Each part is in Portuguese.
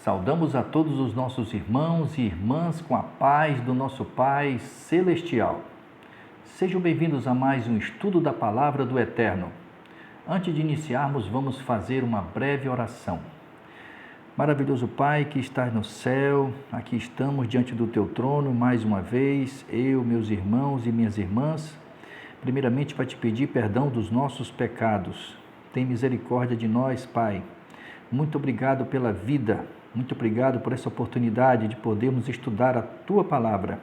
Saudamos a todos os nossos irmãos e irmãs com a paz do nosso Pai Celestial. Sejam bem-vindos a mais um estudo da Palavra do Eterno. Antes de iniciarmos, vamos fazer uma breve oração. Maravilhoso Pai que estás no céu, aqui estamos diante do Teu trono mais uma vez, eu, meus irmãos e minhas irmãs, primeiramente para te pedir perdão dos nossos pecados. Tem misericórdia de nós, Pai. Muito obrigado pela vida. Muito obrigado por essa oportunidade de podermos estudar a Tua Palavra.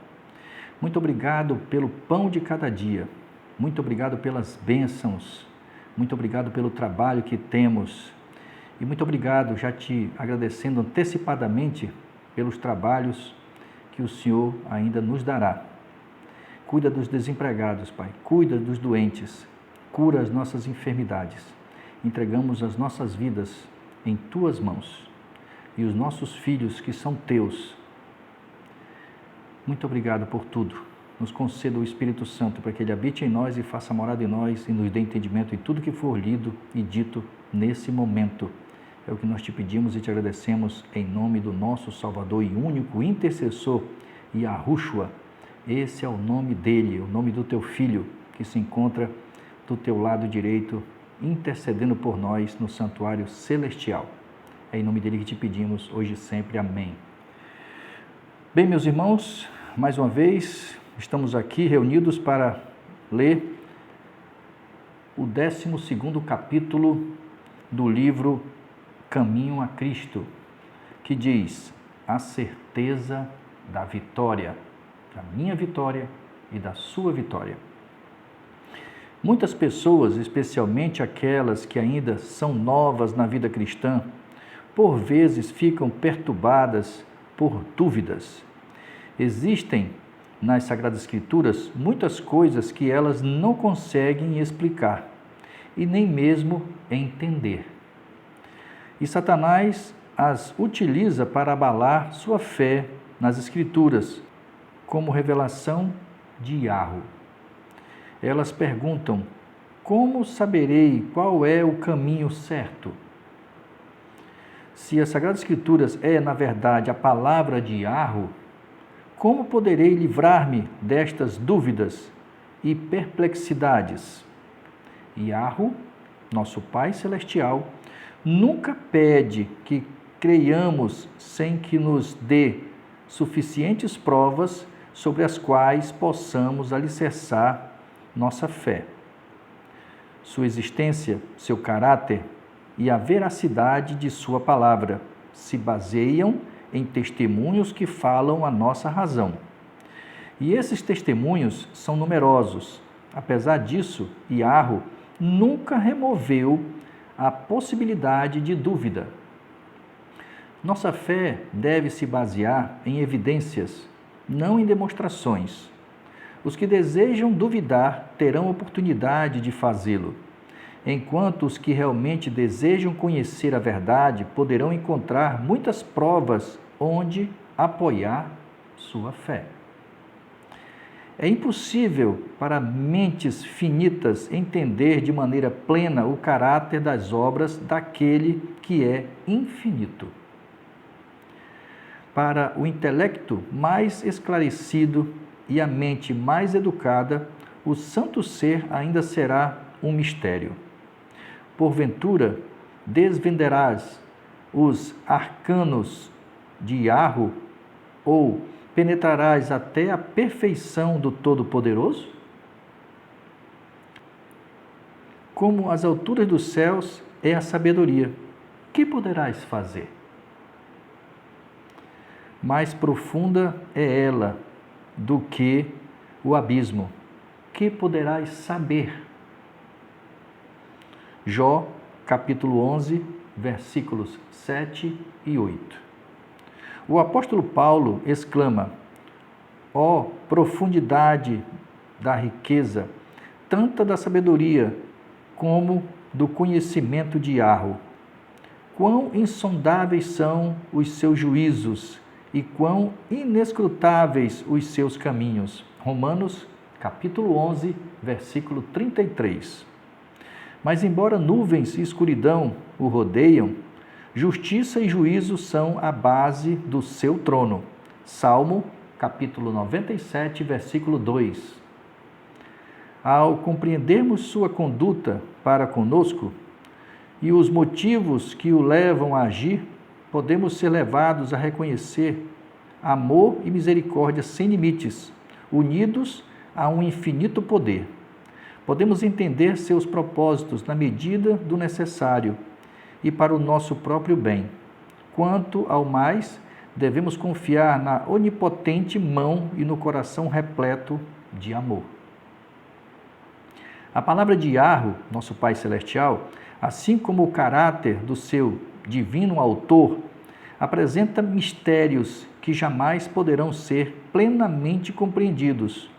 Muito obrigado pelo pão de cada dia. Muito obrigado pelas bênçãos. Muito obrigado pelo trabalho que temos. E muito obrigado, já te agradecendo antecipadamente pelos trabalhos que o Senhor ainda nos dará. Cuida dos desempregados, Pai. Cuida dos doentes. Cura as nossas enfermidades. Entregamos as nossas vidas em Tuas mãos. E os nossos filhos que são Teus. Muito obrigado por tudo. Nos conceda o Espírito Santo para que Ele habite em nós e faça morada em nós e nos dê entendimento em tudo que for lido e dito nesse momento. É o que nós te pedimos e te agradecemos em nome do nosso Salvador e único intercessor, Yahushua. Esse é o nome dele, o nome do Teu Filho, que se encontra do Teu lado direito, intercedendo por nós no santuário celestial. É em nome dele que te pedimos, hoje e sempre. Amém. Bem, meus irmãos, mais uma vez, estamos aqui reunidos para ler o 12º capítulo do livro Caminho a Cristo, que diz: a certeza da vitória, da minha vitória e da sua vitória. Muitas pessoas, especialmente aquelas que ainda são novas na vida cristã, por vezes ficam perturbadas por dúvidas. Existem nas Sagradas Escrituras muitas coisas que elas não conseguem explicar e nem mesmo entender. E Satanás as utiliza para abalar sua fé nas Escrituras, como revelação de Yahweh. Elas perguntam: como saberei qual é o caminho certo? Se as Sagradas Escrituras é, na verdade, a palavra de Yahweh, como poderei livrar-me destas dúvidas e perplexidades? Yahweh, nosso Pai Celestial, nunca pede que creiamos sem que nos dê suficientes provas sobre as quais possamos alicerçar nossa fé. Sua existência, seu caráter e a veracidade de sua palavra se baseiam em testemunhos que falam a nossa razão. E esses testemunhos são numerosos. Apesar disso, Yahweh nunca removeu a possibilidade de dúvida. Nossa fé deve se basear em evidências, não em demonstrações. Os que desejam duvidar terão oportunidade de fazê-lo, enquanto os que realmente desejam conhecer a verdade poderão encontrar muitas provas onde apoiar sua fé. É impossível para mentes finitas entender de maneira plena o caráter das obras daquele que é infinito. Para o intelecto mais esclarecido e a mente mais educada, o santo ser ainda será um mistério. Porventura, desvenderás os arcanos de Yahweh ou penetrarás até a perfeição do Todo-Poderoso? Como as alturas dos céus é a sabedoria, que poderás fazer? Mais profunda é ela do que o abismo, que poderás saber? Jó, capítulo 11, versículos 7 e 8. O apóstolo Paulo exclama: ó profundidade da riqueza, tanto da sabedoria como do conhecimento de Yahweh. Quão insondáveis são os seus juízos e quão inescrutáveis os seus caminhos. Romanos, capítulo 11, versículo 33. Mas embora nuvens e escuridão o rodeiam, Justiça e juízo são a base do seu trono. Salmo, capítulo 97, versículo 2. Ao compreendermos sua conduta para conosco e os motivos que o levam a agir, podemos ser levados a reconhecer amor e misericórdia sem limites, unidos a um infinito poder. Podemos entender seus propósitos na medida do necessário e para o nosso próprio bem. Quanto ao mais, devemos confiar na onipotente mão e no coração repleto de amor. A palavra de Yahweh, nosso Pai Celestial, assim como o caráter do seu divino autor, apresenta mistérios que jamais poderão ser plenamente compreendidos,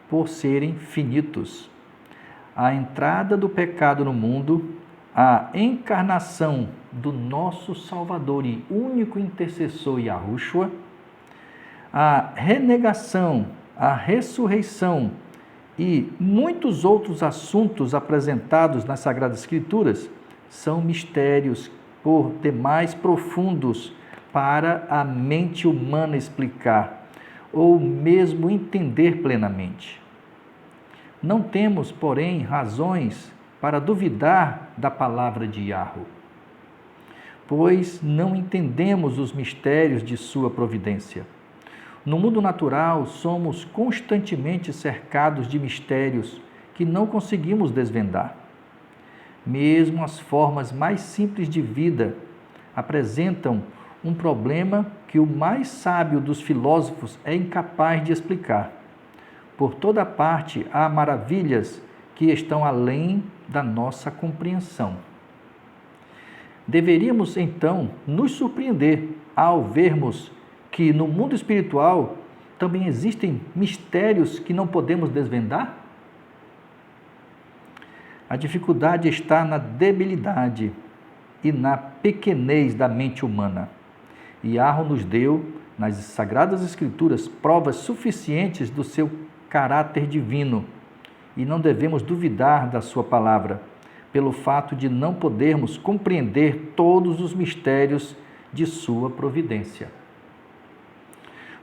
por serem finitos. A entrada do pecado no mundo, a encarnação do nosso Salvador e único intercessor Yahushua, a renegação, a ressurreição e muitos outros assuntos apresentados nas Sagradas Escrituras são mistérios por demais profundos para a mente humana explicar ou mesmo entender plenamente. Não temos, porém, razões para duvidar da palavra de Yahweh, pois não entendemos os mistérios de sua providência. No mundo natural, somos constantemente cercados de mistérios que não conseguimos desvendar. Mesmo as formas mais simples de vida apresentam um problema que o mais sábio dos filósofos é incapaz de explicar. Por toda parte há maravilhas que estão além da nossa compreensão. Deveríamos, então, nos surpreender ao vermos que no mundo espiritual também existem mistérios que não podemos desvendar? A dificuldade está na debilidade e na pequenez da mente humana. Yahweh nos deu, nas Sagradas Escrituras, provas suficientes do seu caráter divino e não devemos duvidar da sua palavra, pelo fato de não podermos compreender todos os mistérios de sua providência.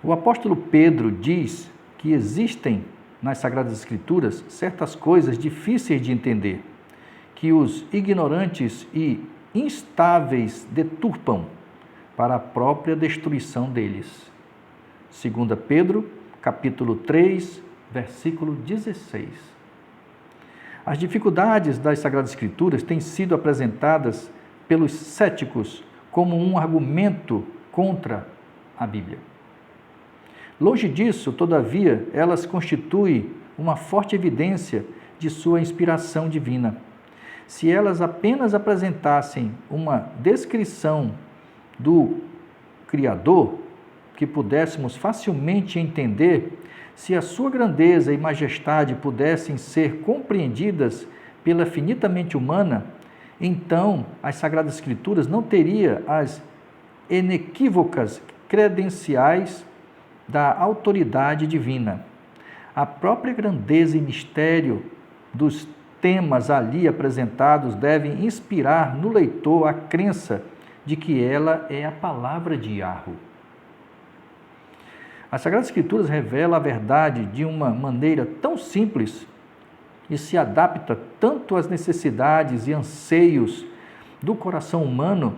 O apóstolo Pedro diz que existem nas Sagradas Escrituras certas coisas difíceis de entender, que os ignorantes e instáveis deturpam para a própria destruição deles. 2 Pedro, capítulo 3, versículo 16. As dificuldades das Sagradas Escrituras têm sido apresentadas pelos céticos como um argumento contra a Bíblia. Longe disso, todavia, elas constituem uma forte evidência de sua inspiração divina. Se elas apenas apresentassem uma descrição do Criador, que pudéssemos facilmente entender, se a sua grandeza e majestade pudessem ser compreendidas pela finitamente humana, então as Sagradas Escrituras não teriam as inequívocas credenciais da autoridade divina. A própria grandeza e mistério dos temas ali apresentados devem inspirar no leitor a crença de que ela é a palavra de Yahweh. As Sagradas Escrituras revelam a verdade de uma maneira tão simples e se adapta tanto às necessidades e anseios do coração humano,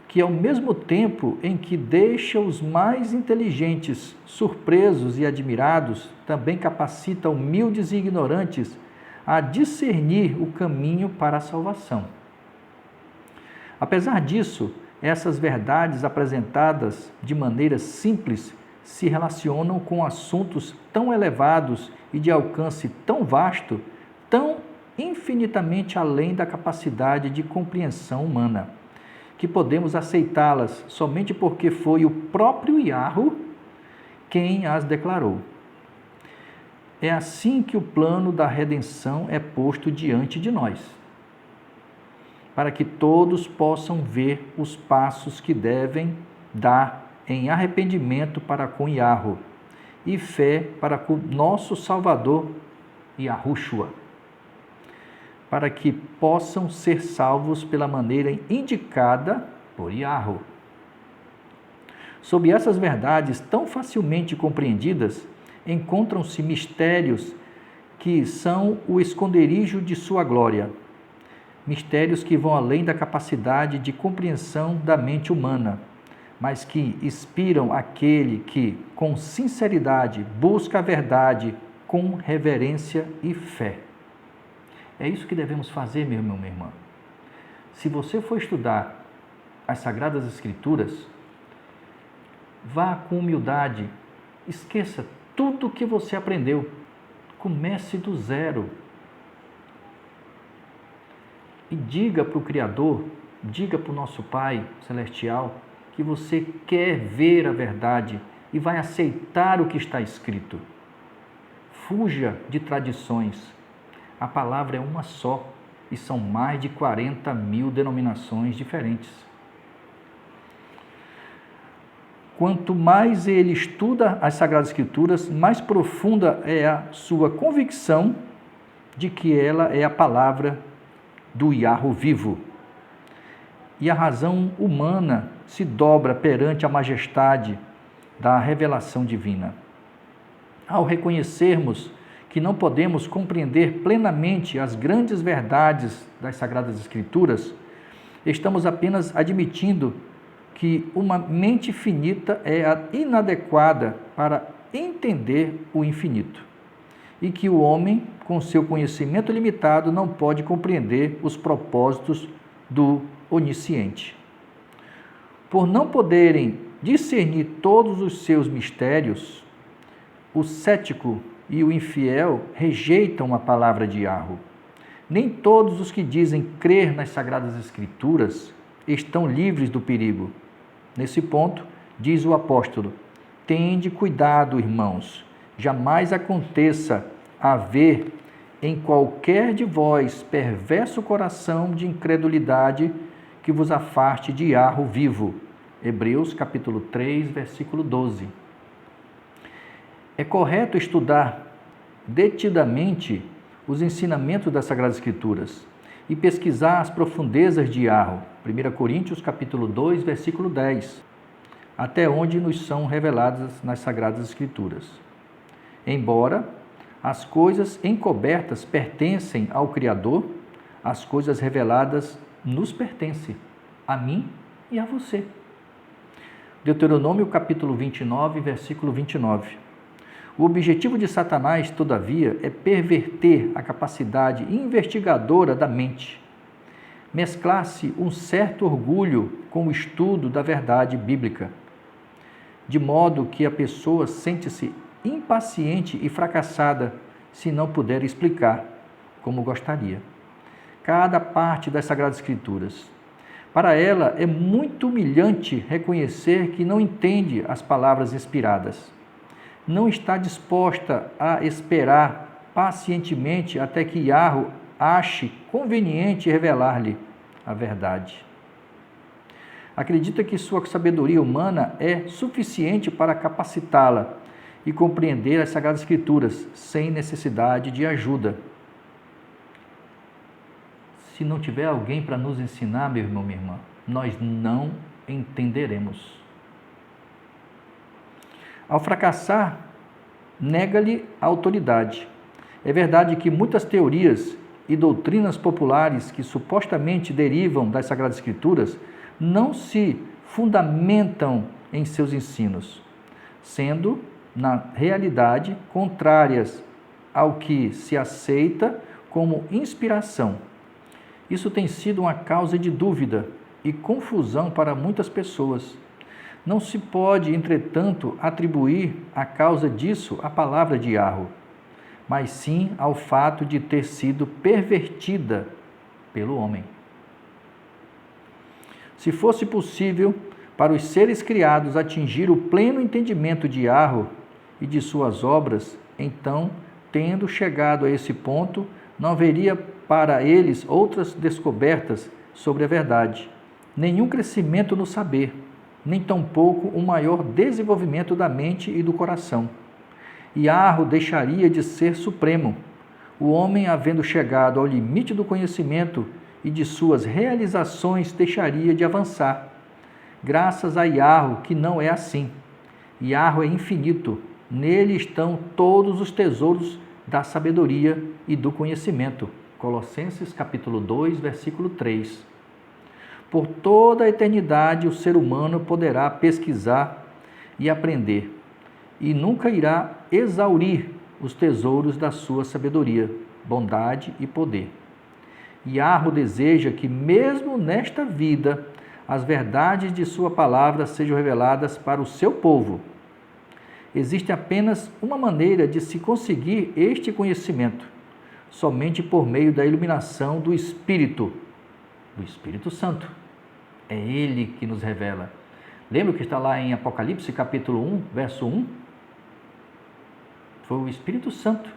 que ao mesmo tempo em que deixa os mais inteligentes surpresos e admirados, também capacita humildes e ignorantes a discernir o caminho para a salvação. Apesar disso, essas verdades apresentadas de maneira simples se relacionam com assuntos tão elevados e de alcance tão vasto, tão infinitamente além da capacidade de compreensão humana, que podemos aceitá-las somente porque foi o próprio Yahweh quem as declarou. É assim que o plano da redenção é posto diante de nós, para que todos possam ver os passos que devem dar em arrependimento para com Yahweh e fé para com nosso Salvador Yahushua, para que possam ser salvos pela maneira indicada por Yahweh. Sob essas verdades tão facilmente compreendidas, encontram-se mistérios que são o esconderijo de sua glória. Mistérios que vão além da capacidade de compreensão da mente humana, mas que inspiram aquele que, com sinceridade, busca a verdade com reverência e fé. É isso que devemos fazer, meu irmão, minha irmã. Se você for estudar as Sagradas Escrituras, vá com humildade, esqueça tudo o que você aprendeu, comece do zero e diga para o Criador, diga para o nosso Pai Celestial que você quer ver a verdade e vai aceitar o que está escrito. Fuja de tradições. A palavra é uma só e são mais de 40.000 denominações diferentes. Quanto mais ele estuda as Sagradas Escrituras, mais profunda é a sua convicção de que ela é a palavra do Yahweh vivo. E a razão humana se dobra perante a majestade da revelação divina. Ao reconhecermos que não podemos compreender plenamente as grandes verdades das Sagradas Escrituras, estamos apenas admitindo que uma mente finita é inadequada para entender o infinito e que o homem, com seu conhecimento limitado, não pode compreender os propósitos do onisciente. Por não poderem discernir todos os seus mistérios, o cético e o infiel rejeitam a palavra de Yahweh. Nem todos os que dizem crer nas Sagradas Escrituras estão livres do perigo. Nesse ponto, diz o apóstolo: tende cuidado, irmãos, jamais aconteça haver em qualquer de vós perverso coração de incredulidade que vos afaste de Yahweh vivo. Hebreus capítulo 3, versículo 12. É correto estudar detidamente os ensinamentos das Sagradas Escrituras e pesquisar as profundezas de Yahweh. 1 Coríntios capítulo 2, versículo 10, até onde nos são reveladas nas Sagradas Escrituras. Embora as coisas encobertas pertencem ao Criador, as coisas reveladas nos pertencem, a mim e a você. Deuteronômio capítulo 29, versículo 29. O objetivo de Satanás, todavia, é perverter a capacidade investigadora da mente, mesclar-se um certo orgulho com o estudo da verdade bíblica, de modo que a pessoa sente-se impaciente e fracassada se não puder explicar como gostaria cada parte das Sagradas Escrituras. Para ela é muito humilhante reconhecer que não entende as palavras inspiradas. Não está disposta a esperar pacientemente até que Yahweh ache conveniente revelar-lhe a verdade. Acredita que sua sabedoria humana é suficiente para capacitá-la e compreender as Sagradas Escrituras sem necessidade de ajuda. Se não tiver alguém para nos ensinar, meu irmão, minha irmã, nós não entenderemos. Ao fracassar, nega-lhe a autoridade. É verdade que muitas teorias e doutrinas populares que supostamente derivam das Sagradas Escrituras não se fundamentam em seus ensinos, sendo, na realidade, contrárias ao que se aceita como inspiração. Isso tem sido uma causa de dúvida e confusão para muitas pessoas. Não se pode, entretanto, atribuir a causa disso à palavra de Yahweh, mas sim ao fato de ter sido pervertida pelo homem. Se fosse possível para os seres criados atingir o pleno entendimento de Yahweh e de suas obras, então, tendo chegado a esse ponto, não haveria para eles outras descobertas sobre a verdade, nenhum crescimento no saber, nem tampouco um maior desenvolvimento da mente e do coração. Yahweh deixaria de ser supremo. O homem, havendo chegado ao limite do conhecimento e de suas realizações, deixaria de avançar, Graças a Yahweh, que não é assim. Yahweh é infinito. Nele estão todos os tesouros da sabedoria e do conhecimento. Colossenses capítulo 2, versículo 3. Por toda a eternidade o ser humano poderá pesquisar e aprender, e nunca irá exaurir os tesouros da sua sabedoria, bondade e poder. Yahweh deseja que, mesmo nesta vida, as verdades de sua palavra sejam reveladas para o seu povo. Existe apenas uma maneira de se conseguir este conhecimento, somente por meio da iluminação do Espírito Santo. É Ele que nos revela. Lembra que está lá em Apocalipse, capítulo 1, verso 1? Foi o Espírito Santo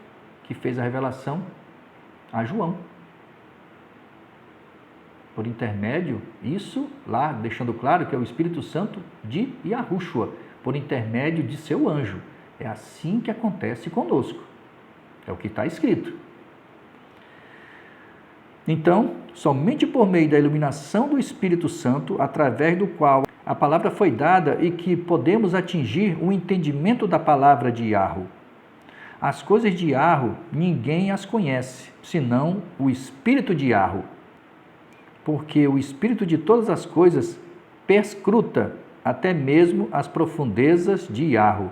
que fez a revelação a João. Por intermédio, isso lá, deixando claro que é o Espírito Santo de Yahushua, por intermédio de seu anjo. É assim que acontece conosco. É o que está escrito. Então, somente por meio da iluminação do Espírito Santo, através do qual a palavra foi dada e que podemos atingir o entendimento da palavra de Yahweh. As coisas de Yahweh ninguém as conhece, senão o Espírito de Yahweh. Porque o Espírito de todas as coisas perscruta até mesmo as profundezas de Yahweh.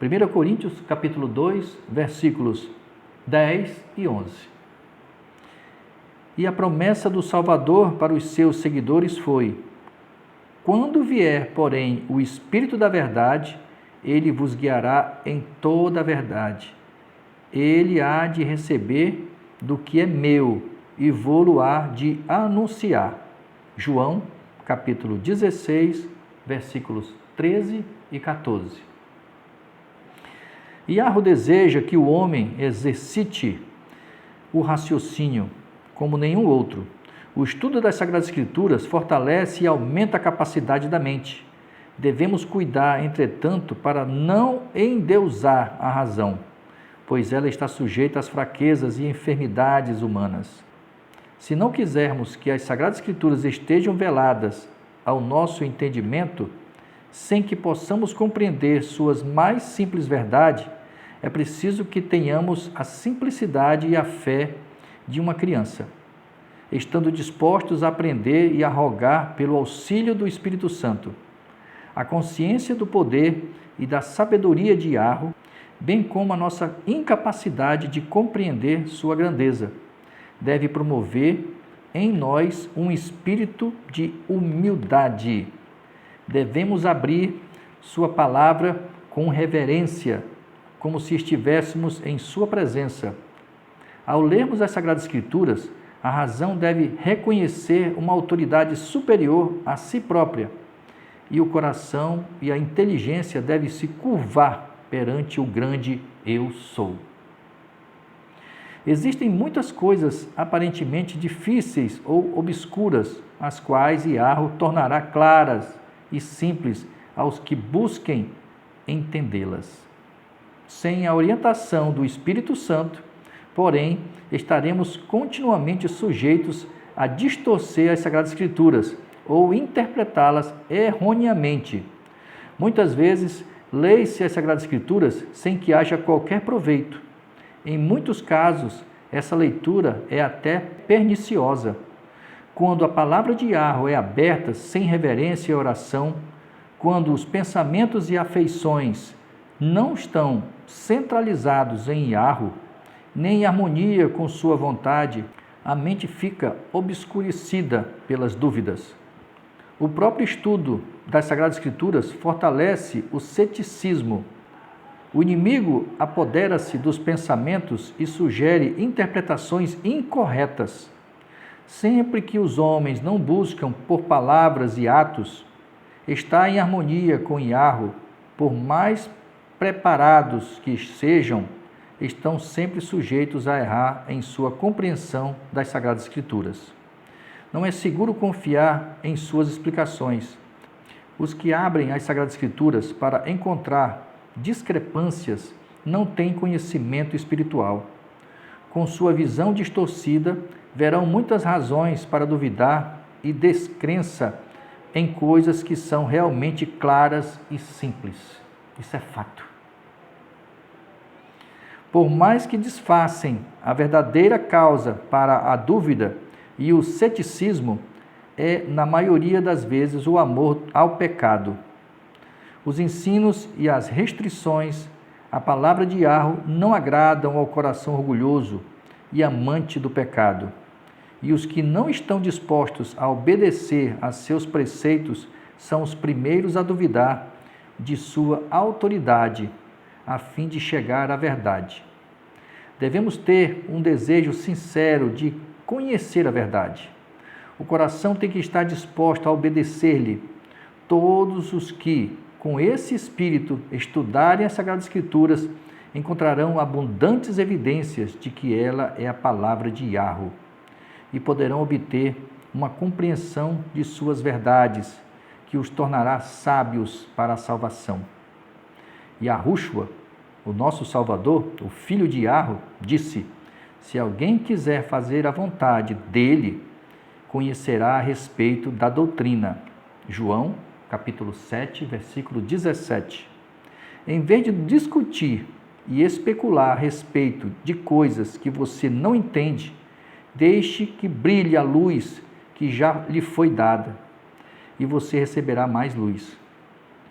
1 Coríntios capítulo 2, versículos 10 e 11. E a promessa do Salvador para os seus seguidores foi: quando vier, porém, o Espírito da verdade, ele vos guiará em toda a verdade. Ele há de receber do que é meu e vou-lo há de anunciar. João, capítulo 16, versículos 13 e 14. Yahweh deseja que o homem exercite o raciocínio como nenhum outro. O estudo das Sagradas Escrituras fortalece e aumenta a capacidade da mente. Devemos cuidar, entretanto, para não endeusar a razão, pois ela está sujeita às fraquezas e enfermidades humanas. Se não quisermos que as Sagradas Escrituras estejam veladas ao nosso entendimento, sem que possamos compreender suas mais simples verdades, é preciso que tenhamos a simplicidade e a fé de uma criança, estando dispostos a aprender e a rogar pelo auxílio do Espírito Santo. A consciência do poder e da sabedoria de Yahweh, bem como a nossa incapacidade de compreender sua grandeza, deve promover em nós um espírito de humildade. Devemos abrir sua palavra com reverência, como se estivéssemos em sua presença. Ao lermos as Sagradas Escrituras, a razão deve reconhecer uma autoridade superior a si própria, e o coração e a inteligência devem se curvar perante o grande Eu Sou. Existem muitas coisas aparentemente difíceis ou obscuras, as quais Yahweh tornará claras e simples aos que busquem entendê-las. Sem a orientação do Espírito Santo, porém, estaremos continuamente sujeitos a distorcer as Sagradas Escrituras ou interpretá-las erroneamente. Muitas vezes, lê-se as Sagradas Escrituras sem que haja qualquer proveito. Em muitos casos, essa leitura é até perniciosa. Quando a palavra de Yahweh é aberta sem reverência e oração, quando os pensamentos e afeições não estão centralizados em Yahweh, nem em harmonia com sua vontade, a mente fica obscurecida pelas dúvidas. O próprio estudo das Sagradas Escrituras fortalece o ceticismo. O inimigo apodera-se dos pensamentos e sugere interpretações incorretas. Sempre que os homens não buscam por palavras e atos, estar em harmonia com Yahweh, por mais preparados que sejam, estão sempre sujeitos a errar em sua compreensão das Sagradas Escrituras. Não é seguro confiar em suas explicações. Os que abrem as Sagradas Escrituras para encontrar discrepâncias não têm conhecimento espiritual. Com sua visão distorcida, verão muitas razões para duvidar e descrença em coisas que são realmente claras e simples. Isso é fato. Por mais que disfarcem a verdadeira causa para a dúvida e o ceticismo, é, na maioria das vezes, o amor ao pecado. Os ensinos e as restrições, a palavra de Yahweh, não agradam ao coração orgulhoso e amante do pecado. E os que não estão dispostos a obedecer a seus preceitos são os primeiros a duvidar de sua autoridade, a fim de chegar à verdade. Devemos ter um desejo sincero de conhecer a verdade. O coração tem que estar disposto a obedecer-lhe. Todos os que, com esse espírito, estudarem as Sagradas Escrituras, encontrarão abundantes evidências de que ela é a palavra de Yahweh e poderão obter uma compreensão de suas verdades, que os tornará sábios para a salvação. Yahushua, o nosso Salvador, o Filho de Yahweh, disse: se alguém quiser fazer a vontade dele, conhecerá a respeito da doutrina. João, capítulo 7, versículo 17. Em vez de discutir e especular a respeito de coisas que você não entende, deixe que brilhe a luz que já lhe foi dada, e você receberá mais luz.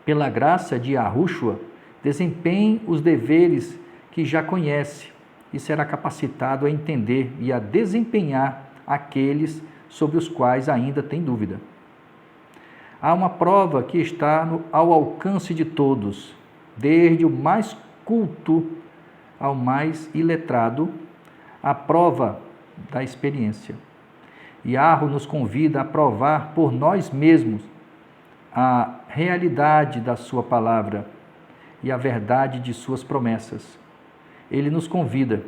Pela graça de Yahushua, desempenhe os deveres que já conhece e será capacitado a entender e a desempenhar aqueles sobre os quais ainda tem dúvida. Há uma prova que está ao alcance de todos, desde o mais culto ao mais iletrado, a prova da experiência. Yahweh nos convida a provar por nós mesmos a realidade da sua palavra e a verdade de suas promessas. Ele nos convida: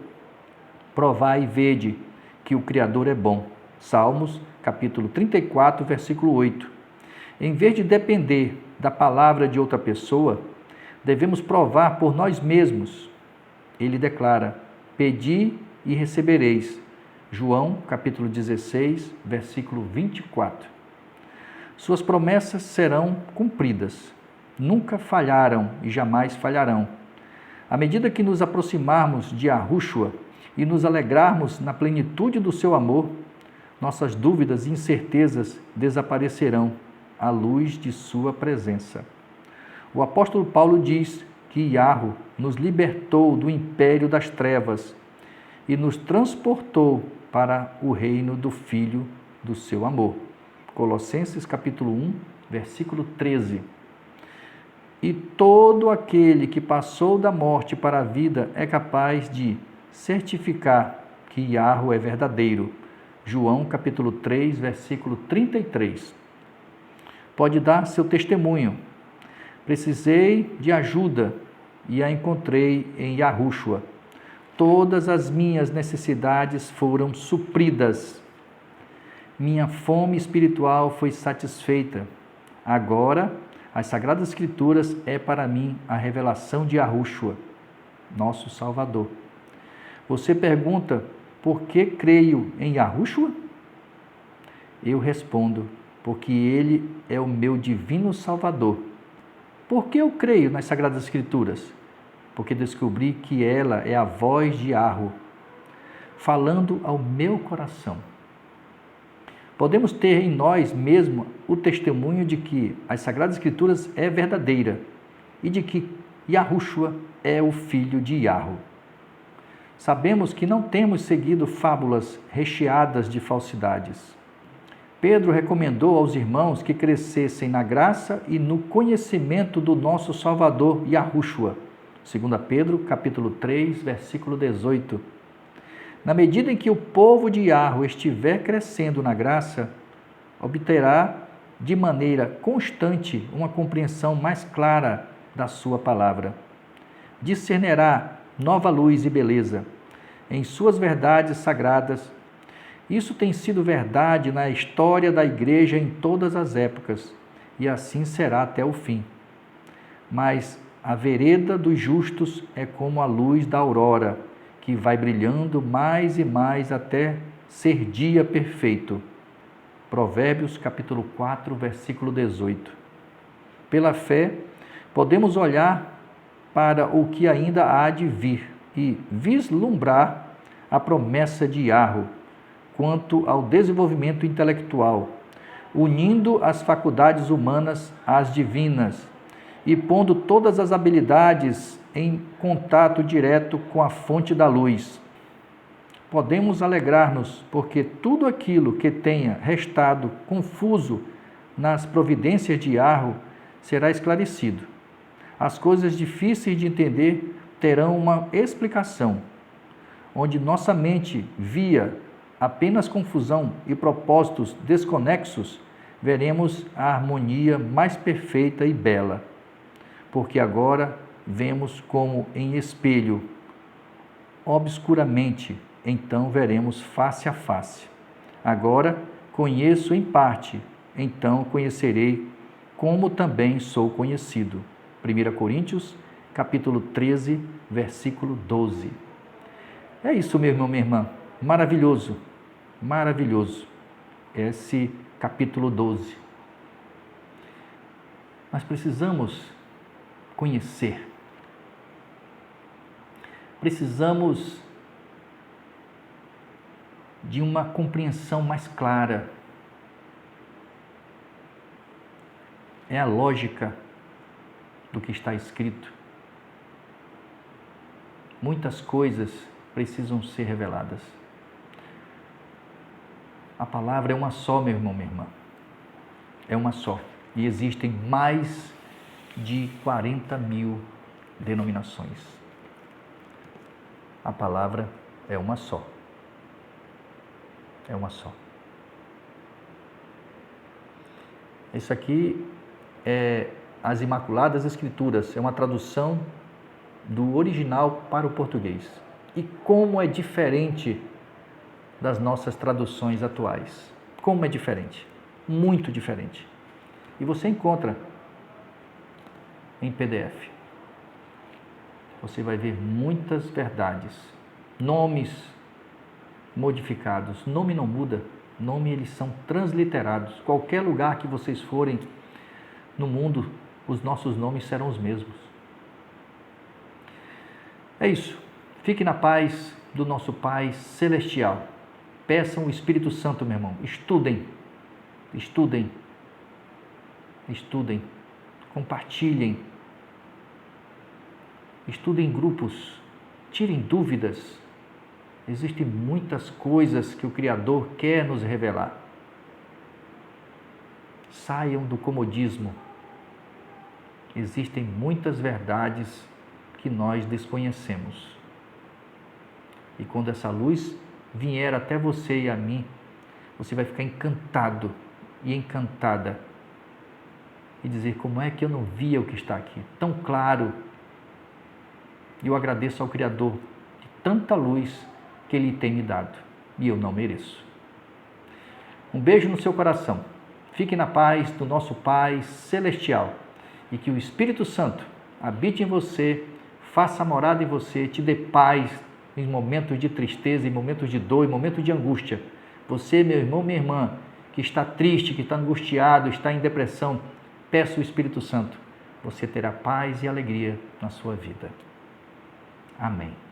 provai e vede que o Criador é bom. Salmos, capítulo 34, versículo 8. Em vez de depender da palavra de outra pessoa, devemos provar por nós mesmos. Ele declara: pedi e recebereis. João, capítulo 16, versículo 24. Suas promessas serão cumpridas. Nunca falharam e jamais falharão. À medida que nos aproximarmos de Yahushua e nos alegrarmos na plenitude do seu amor, nossas dúvidas e incertezas desaparecerão à luz de sua presença. O apóstolo Paulo diz que Yahweh nos libertou do império das trevas e nos transportou para o reino do Filho do seu amor. Colossenses capítulo 1, versículo 13. E todo aquele que passou da morte para a vida é capaz de certificar que Yahweh é verdadeiro. João capítulo 3, versículo 33. Pode dar seu testemunho. Precisei de ajuda e a encontrei em Yahushua. Todas as minhas necessidades foram supridas. Minha fome espiritual foi satisfeita. Agora, as Sagradas Escrituras é para mim a revelação de Yahushua, nosso Salvador. Você pergunta: por que creio em Yahushua? Eu respondo: porque ele é o meu divino Salvador. Por que eu creio nas Sagradas Escrituras? Porque descobri que ela é a voz de Yahweh, falando ao meu coração. Podemos ter em nós mesmos o testemunho de que as Sagradas Escrituras é verdadeira e de que Yahushua é o Filho de Yahweh. Sabemos que não temos seguido fábulas recheadas de falsidades. Pedro recomendou aos irmãos que crescessem na graça e no conhecimento do nosso Salvador Yahushua. 2 Pedro, capítulo 3, versículo 18. Na medida em que o povo de Yahweh estiver crescendo na graça, obterá de maneira constante uma compreensão mais clara da sua palavra. Discernirá nova luz e beleza em suas verdades sagradas. Isso tem sido verdade na história da igreja em todas as épocas, e assim será até o fim. Mas a vereda dos justos é como a luz da aurora, que vai brilhando mais e mais até ser dia perfeito. Provérbios capítulo 4, versículo 18. Pela fé, podemos olhar para o que ainda há de vir e vislumbrar a promessa de Yahweh quanto ao desenvolvimento intelectual, unindo as faculdades humanas às divinas e pondo todas as habilidades em contato direto com a fonte da luz. Podemos alegrar-nos porque tudo aquilo que tenha restado confuso nas providências de Yahweh será esclarecido. As coisas difíceis de entender terão uma explicação, onde nossa mente via apenas confusão e propósitos desconexos, veremos a harmonia mais perfeita e bela, porque agora vemos como em espelho, obscuramente, então veremos face a face. Agora conheço em parte, então conhecerei como também sou conhecido. 1 Coríntios, capítulo 13, versículo 12. É isso, meu irmão, minha irmã. Maravilhoso, maravilhoso. Esse capítulo 12. Nós precisamos conhecer. Precisamos de uma compreensão mais clara. É a lógica do que está escrito. Muitas coisas precisam ser reveladas. A palavra é uma só, meu irmão, minha irmã. É uma só. E existem mais de 40.000 denominações. A palavra é uma só. É uma só. Isso aqui é as Imaculadas Escrituras, é uma tradução do original para o português. E como é diferente das nossas traduções atuais. Como é diferente. Muito diferente. E você encontra em PDF. Você vai ver muitas verdades. Nomes modificados. Nome não muda. Nome eles são transliterados. Qualquer lugar que vocês forem no mundo, os nossos nomes serão os mesmos. É isso. Fique na paz do nosso Pai Celestial. Peçam o Espírito Santo, meu irmão. Estudem. Estudem. Estudem. Compartilhem. Estudem em grupos. Tirem dúvidas. Existem muitas coisas que o Criador quer nos revelar. Saiam do comodismo. Existem muitas verdades que nós desconhecemos. E quando essa luz vier até você e a mim, você vai ficar encantado e encantada e dizer: como é que eu não via o que está aqui? Tão claro. E eu agradeço ao Criador de tanta luz que Ele tem me dado e eu não mereço. Um beijo no seu coração. Fique na paz do nosso Pai Celestial e que o Espírito Santo habite em você, faça morada em você, te dê paz em momentos de tristeza, em momentos de dor, em momentos de angústia. Você, meu irmão, minha irmã, que está triste, que está angustiado, está em depressão, peça o Espírito Santo. Você terá paz e alegria na sua vida. Amém.